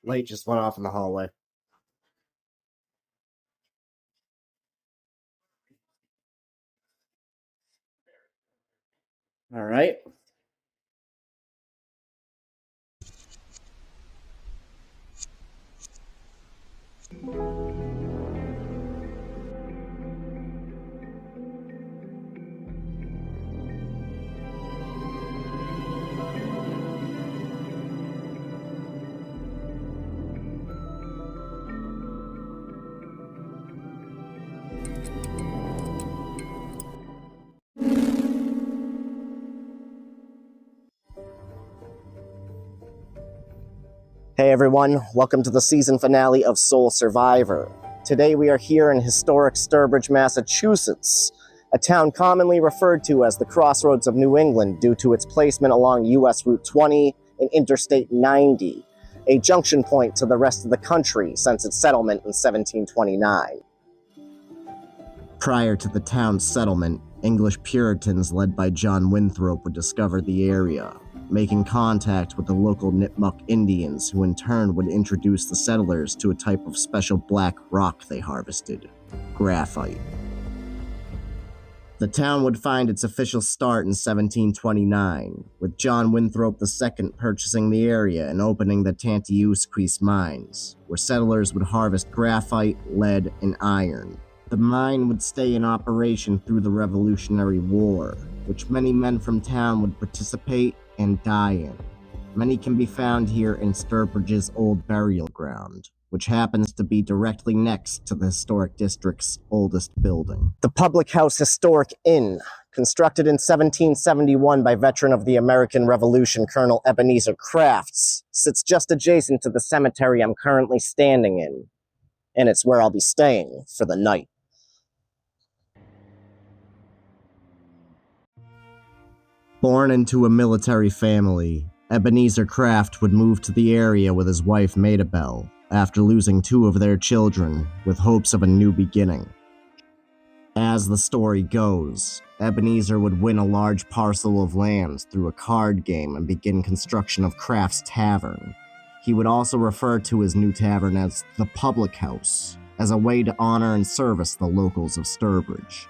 Light just went off in the hallway. All right. Hey everyone, welcome to the season finale of Sole Survivor. Today we are here in historic Sturbridge, Massachusetts, a town commonly referred to as the Crossroads of New England due to its placement along US Route 20 and Interstate 90, a junction point to the rest of the country since its settlement in 1729. Prior to the town's settlement, English Puritans led by John Winthrop would discover the area, making contact with the local Nipmuc Indians, who in turn would introduce the settlers to a type of special black rock they harvested, graphite. The town would find its official start in 1729, with John Winthrop II purchasing the area and opening the Tantiusquis mines, where settlers would harvest graphite, lead, and iron. The mine would stay in operation through the Revolutionary War, which many men from town would participate and die in. Many can be found here in Sturbridge's old burial ground, which happens to be directly next to the historic district's oldest building. The Publick House Historic Inn, constructed in 1771 by veteran of the American Revolution Colonel Ebenezer Crafts, sits just adjacent to the cemetery I'm currently standing in, and it's where I'll be staying for the night. Born into a military family, Ebenezer Craft would move to the area with his wife Maidabel after losing 2 of their children with hopes of a new beginning. As the story goes, Ebenezer would win a large parcel of land through a card game and begin construction of Craft's Tavern. He would also refer to his new tavern as the Publick House, as a way to honor and service the locals of Sturbridge.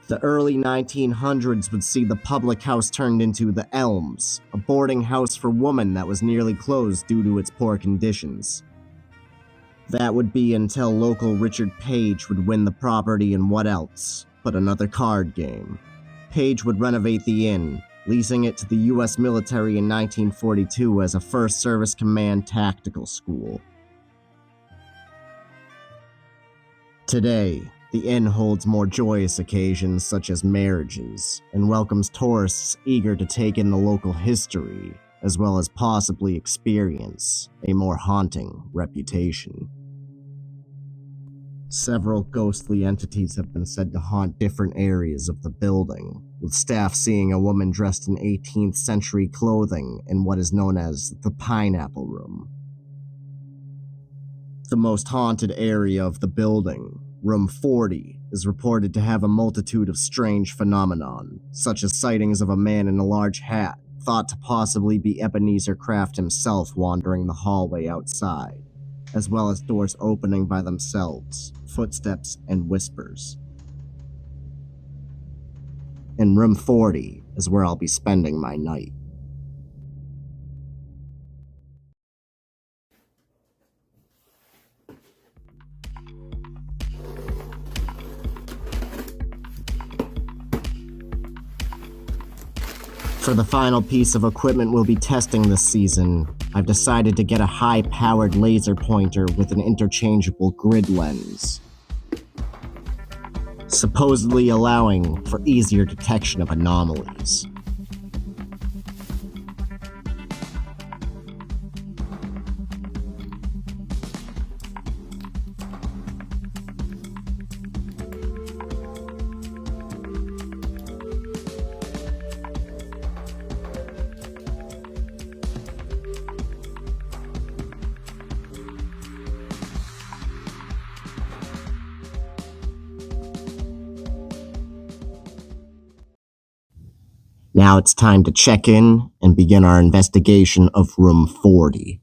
The early 1900s would see the Publick House turned into the Elms, a boarding house for women that was nearly closed due to its poor conditions. That would be until local Richard Page would win the property and what else but another card game. Page would renovate the inn, leasing it to the U.S. military in 1942 as a First Service Command tactical school. Today, the inn holds more joyous occasions such as marriages, and welcomes tourists eager to take in the local history, as well as possibly experience a more haunting reputation. Several ghostly entities have been said to haunt different areas of the building, with staff seeing a woman dressed in 18th century clothing in what is known as the Pineapple Room. The most haunted area of the building, Room 40, is reported to have a multitude of strange phenomenon, such as sightings of a man in a large hat, thought to possibly be Ebenezer Craft himself wandering the hallway outside, as well as doors opening by themselves, footsteps, and whispers. And Room 40 is where I'll be spending my night. For the final piece of equipment we'll be testing this season, I've decided to get a high-powered laser pointer with an interchangeable grid lens, supposedly allowing for easier detection of anomalies. Now it's time to check in and begin our investigation of room 40.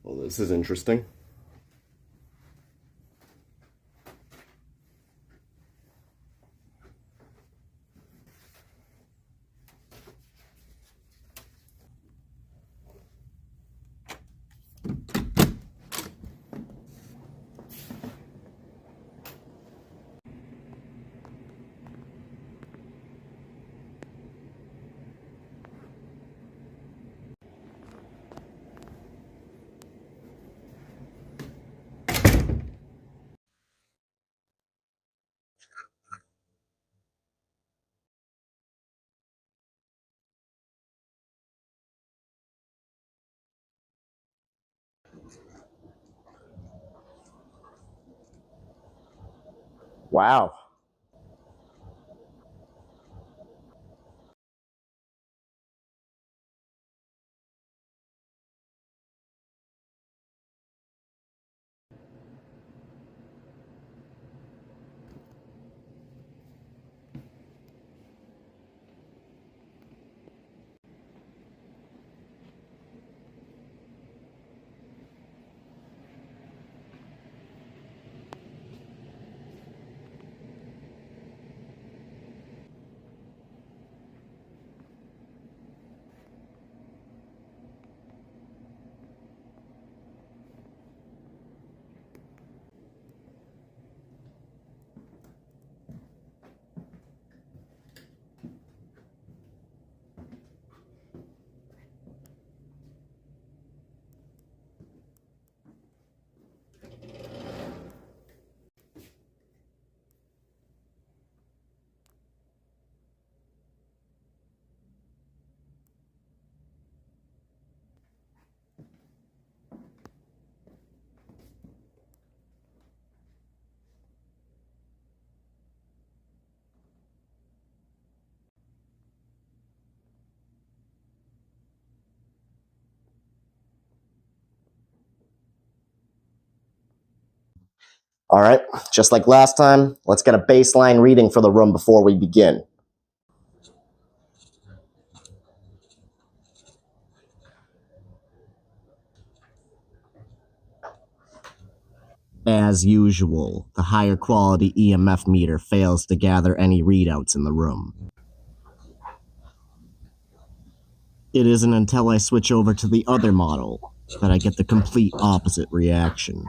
Well, this is interesting. Wow. All right, just like last time, let's get a baseline reading for the room before we begin. As usual, the higher quality EMF meter fails to gather any readouts in the room. It isn't until I switch over to the other model that I get the complete opposite reaction.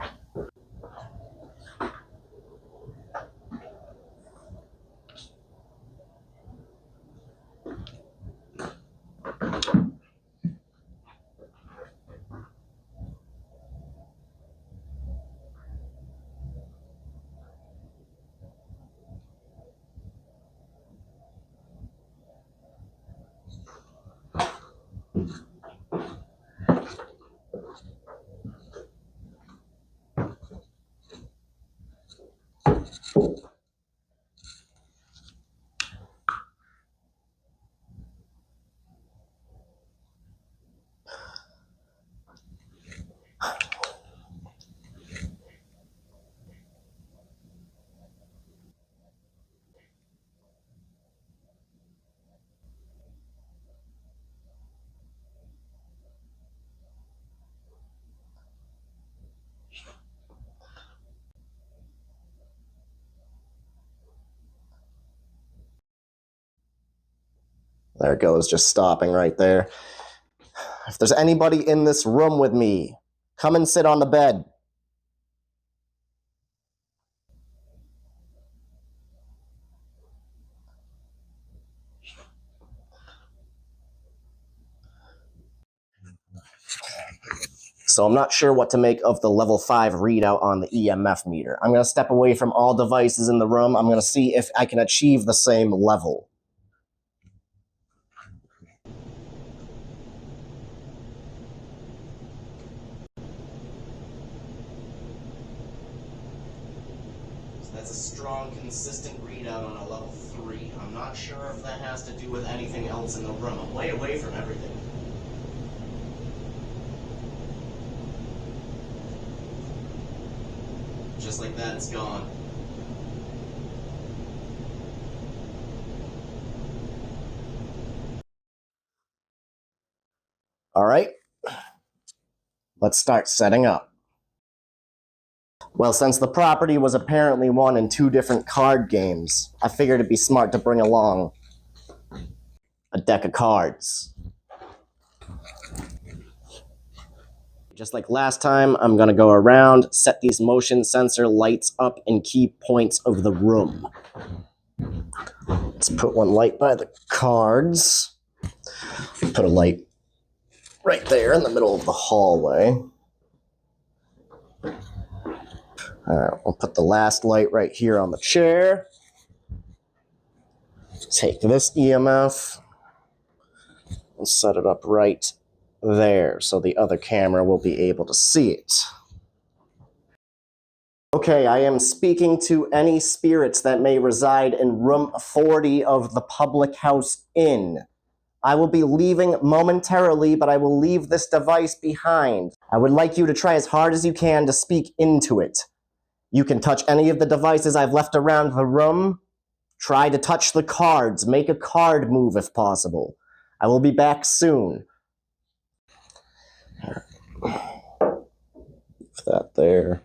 There it goes, just stopping right there. If there's anybody in this room with me, come and sit on the bed. So I'm not sure what to make of the level 5 readout on the EMF meter. I'm going to step away from all devices in the room. I'm going to see if I can achieve the same level. So that's a strong, consistent readout on a level 3. I'm not sure if that has to do with anything else in the room. I'm way away from everything. Just like that, it's gone. All right, let's start setting up. Well, since the property was apparently won in 2 different card games, I figured it'd be smart to bring along a deck of cards. Just like last time, I'm going to go around, set these motion sensor lights up in key points of the room. Let's put one light by the cards. Put a light right there in the middle of the hallway. Alright, we'll put the last light right here on the chair. Take this EMF and set it up right there so the other camera will be able to see it. Okay, I am speaking to any spirits that may reside in room 40 of the Publick House Inn. I will be leaving momentarily, but I will leave this device behind. I would like you to try as hard as you can to speak into it. You can touch any of the devices I've left around the room. Try to touch the cards. Make a card move if possible. I will be back soon. Put that there.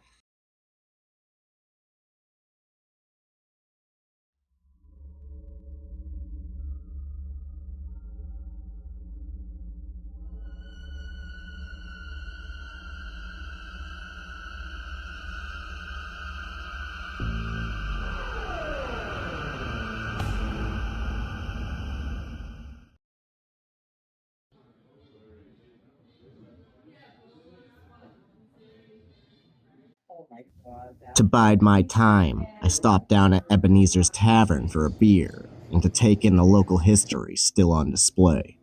To bide my time, I stopped down at Ebenezer's Tavern for a beer and to take in the local history still on display.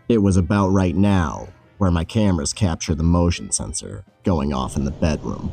It was about right now where my cameras capture the motion sensor going off in the bedroom.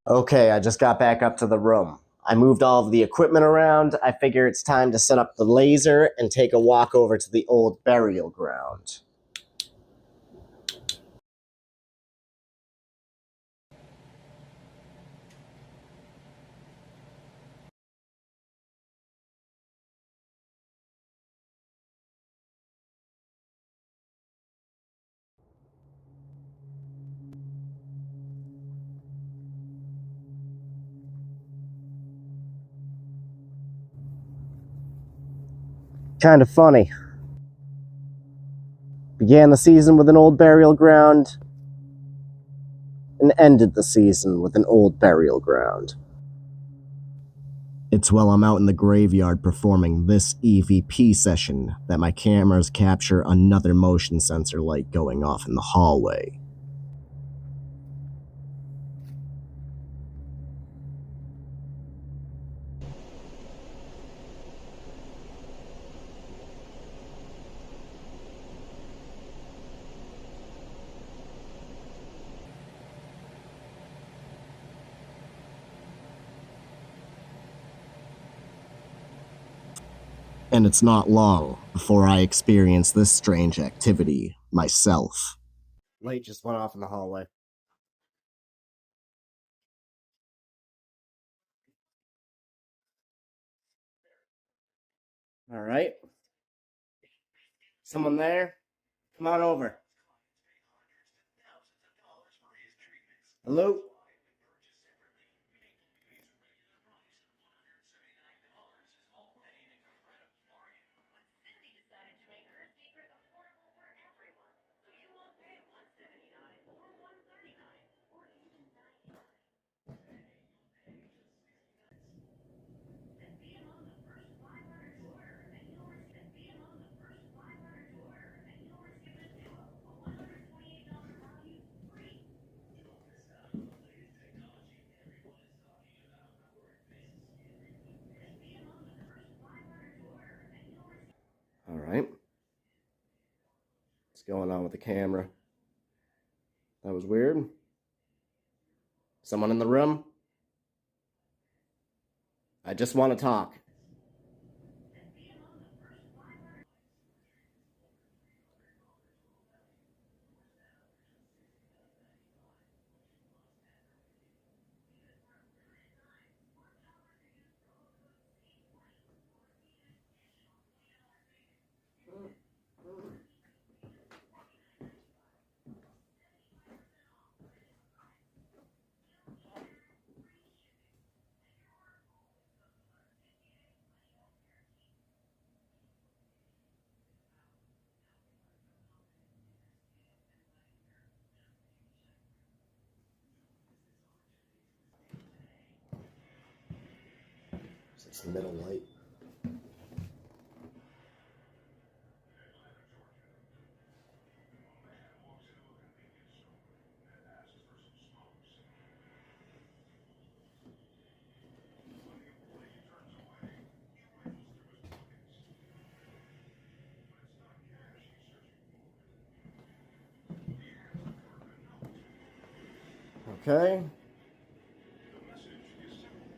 Okay, I just got back up to the room. I moved all of the equipment around. I figure it's time to set up the laser and take a walk over to the old burial ground. Kind of funny. Began the season with an old burial ground and ended the season with an old burial ground. It's while I'm out in the graveyard performing this EVP session that my cameras capture another motion sensor light going off in the hallway. And it's not long before I experience this strange activity myself. Light just went off in the hallway. All right. Someone there? Come on over. Hello? All right. What's going on with the camera? That was weird. Someone in the room? I just want to talk. It's the middle light. Okay.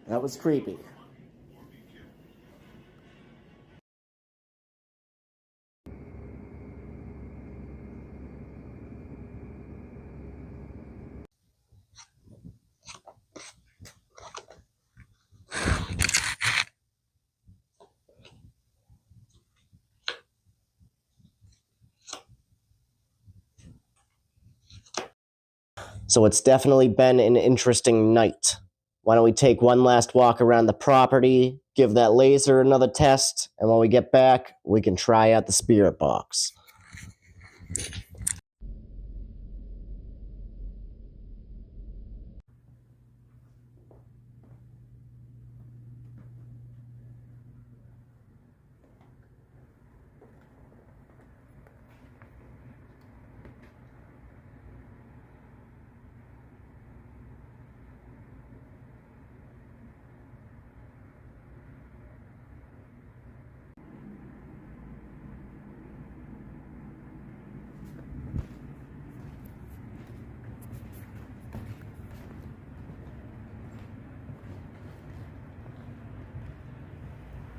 That was creepy. So it's definitely been an interesting night. Why don't we take one last walk around the property, give that laser another test, and when we get back, we can try out the spirit box.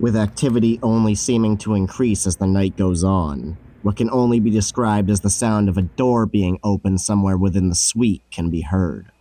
with activity only seeming to increase as the night goes on. What can only be described as the sound of a door being opened somewhere within the suite can be heard.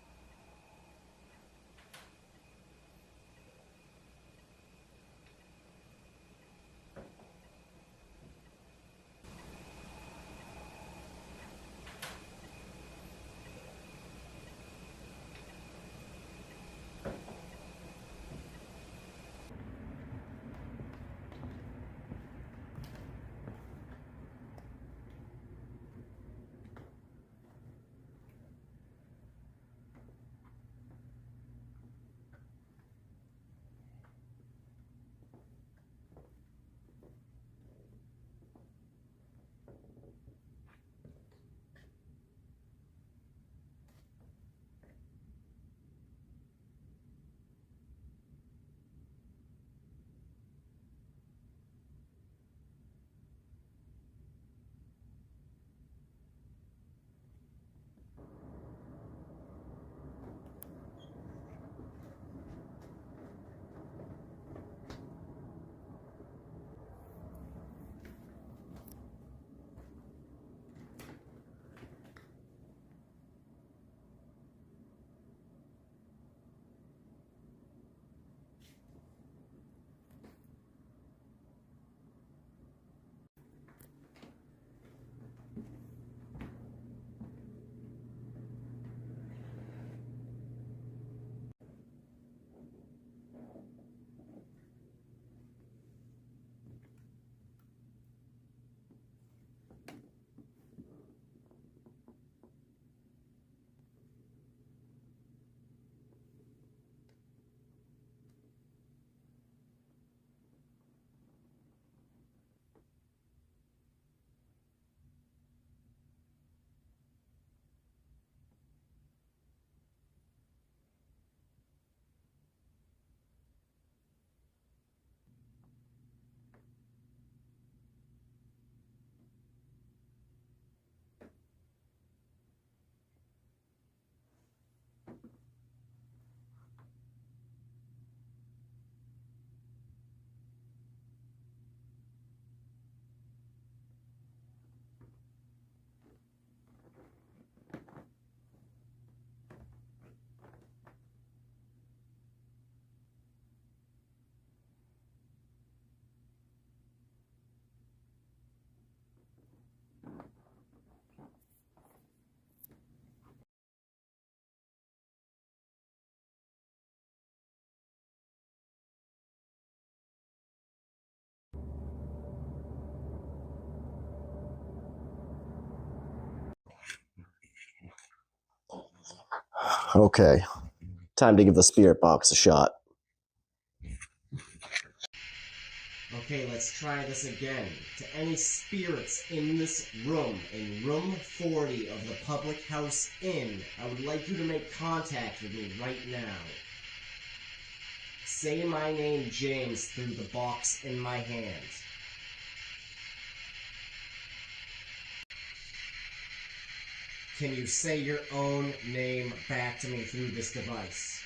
Okay, time to give the spirit box a shot. Okay, let's try this again. To any spirits in this room, in room 40 of the Publick House Inn, I would like you to make contact with me right now. Say my name, James, through the box in my hand. Can you say your own name back to me through this device?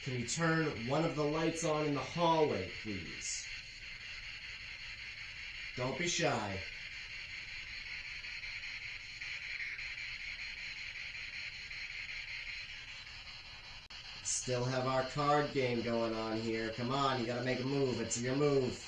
Can you turn one of the lights on in the hallway, please? Don't be shy. Still have our card game going on here. Come on, you gotta make a move. It's your move.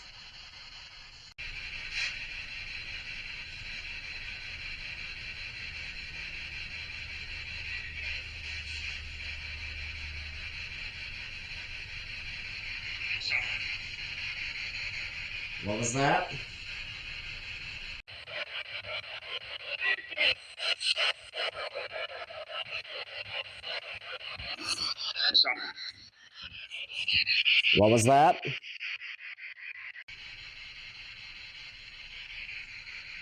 What was that? What was that?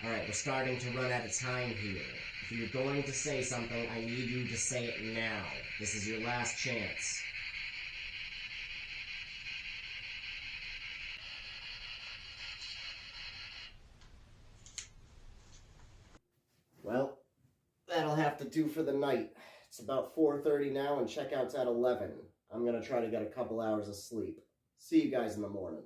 Alright, we're starting to run out of time here. If you're going to say something, I need you to say it now. This is your last chance. Well, that'll have have to do for the night. It's about 4:30 now and checkout's at 11. I'm gonna try to get a couple hours of sleep. See you guys in the morning.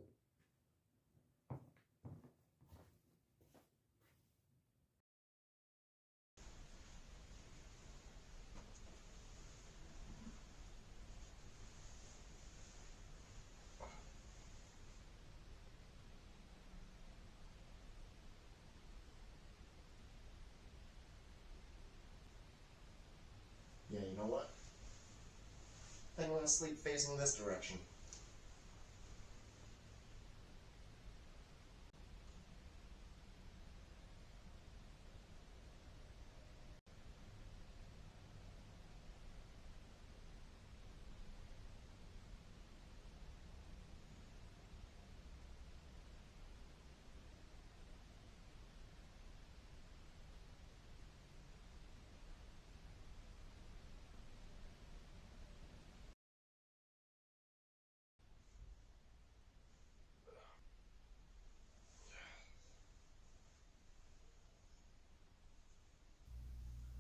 Yeah, you know what? I think I'm gonna sleep facing this direction.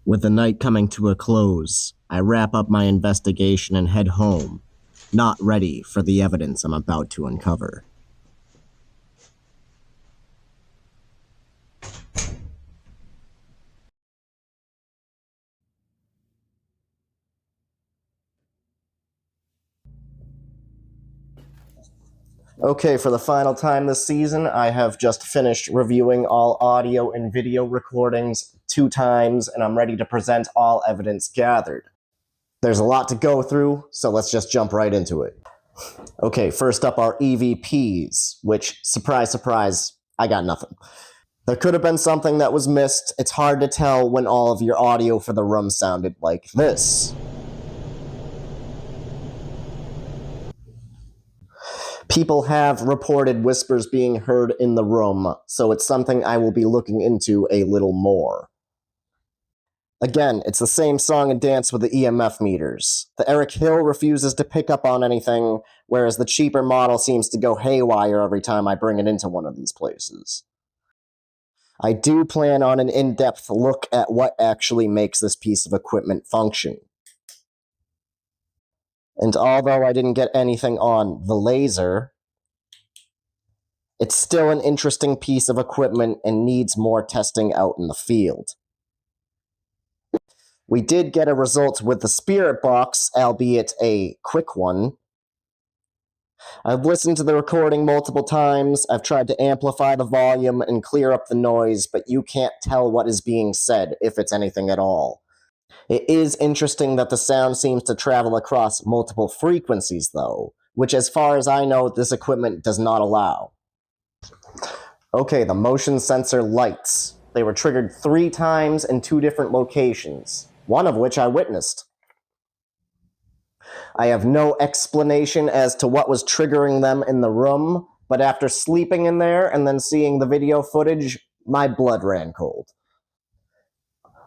With the night coming to a close, I wrap up my investigation and head home, not ready for the evidence I'm about to uncover. Okay, for the final time this season, I have just finished reviewing all audio and video recordings 2 times, and I'm ready to present all evidence gathered. There's a lot to go through, so let's just jump right into it. Okay, first up are EVPs, which, surprise, surprise, I got nothing. There could have been something that was missed. It's hard to tell when all of your audio for the room sounded like this. People have reported whispers being heard in the room, so it's something I will be looking into a little more. Again, it's the same song and dance with the EMF meters. The Eric Hill refuses to pick up on anything, whereas the cheaper model seems to go haywire every time I bring it into one of these places. I do plan on an in-depth look at what actually makes this piece of equipment function. And although I didn't get anything on the laser, it's still an interesting piece of equipment and needs more testing out in the field. We did get a result with the spirit box, albeit a quick one. I've listened to the recording multiple times, I've tried to amplify the volume and clear up the noise, but you can't tell what is being said, if it's anything at all. It is interesting that the sound seems to travel across multiple frequencies, though, which as far as I know, this equipment does not allow. Okay, the motion sensor lights. They were triggered 3 times in 2 different locations, one of which I witnessed. I have no explanation as to what was triggering them in the room, but after sleeping in there and then seeing the video footage, my blood ran cold.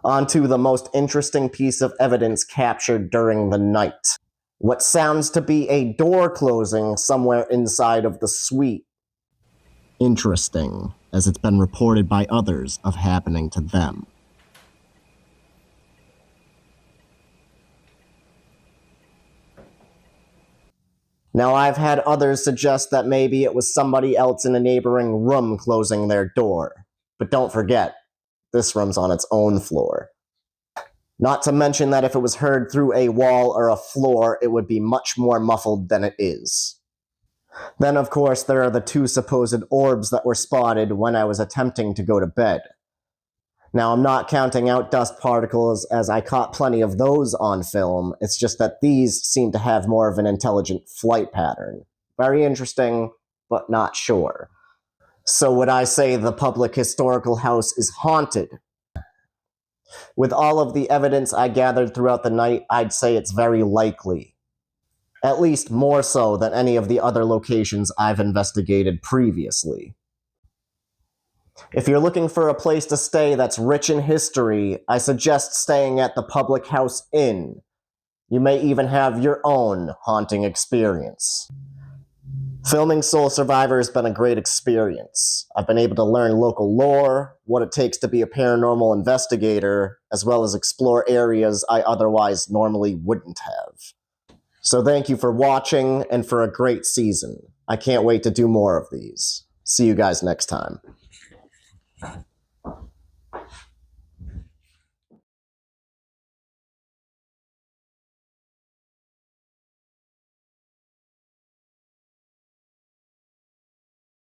On to the most interesting piece of evidence captured during the night. What sounds to be a door closing somewhere inside of the suite. Interesting, as it's been reported by others of happening to them. Now, I've had others suggest that maybe it was somebody else in a neighboring room closing their door. But don't forget, this room's on its own floor. Not to mention that if it was heard through a wall or a floor, it would be much more muffled than it is. Then, of course, there are the 2 supposed orbs that were spotted when I was attempting to go to bed. Now, I'm not counting out dust particles, as I caught plenty of those on film. It's just that these seem to have more of an intelligent flight pattern. Very interesting, but not sure. So would I say the Publick Historical House is haunted? With all of the evidence I gathered throughout the night, I'd say it's very likely. At least more so than any of the other locations I've investigated previously. If you're looking for a place to stay that's rich in history, I suggest staying at the Publick House Inn. You may even have your own haunting experience. Filming Soul Survivor has been a great experience. I've been able to learn local lore, what it takes to be a paranormal investigator, as well as explore areas I otherwise normally wouldn't have. So thank you for watching and for a great season. I can't wait to do more of these. See you guys next time.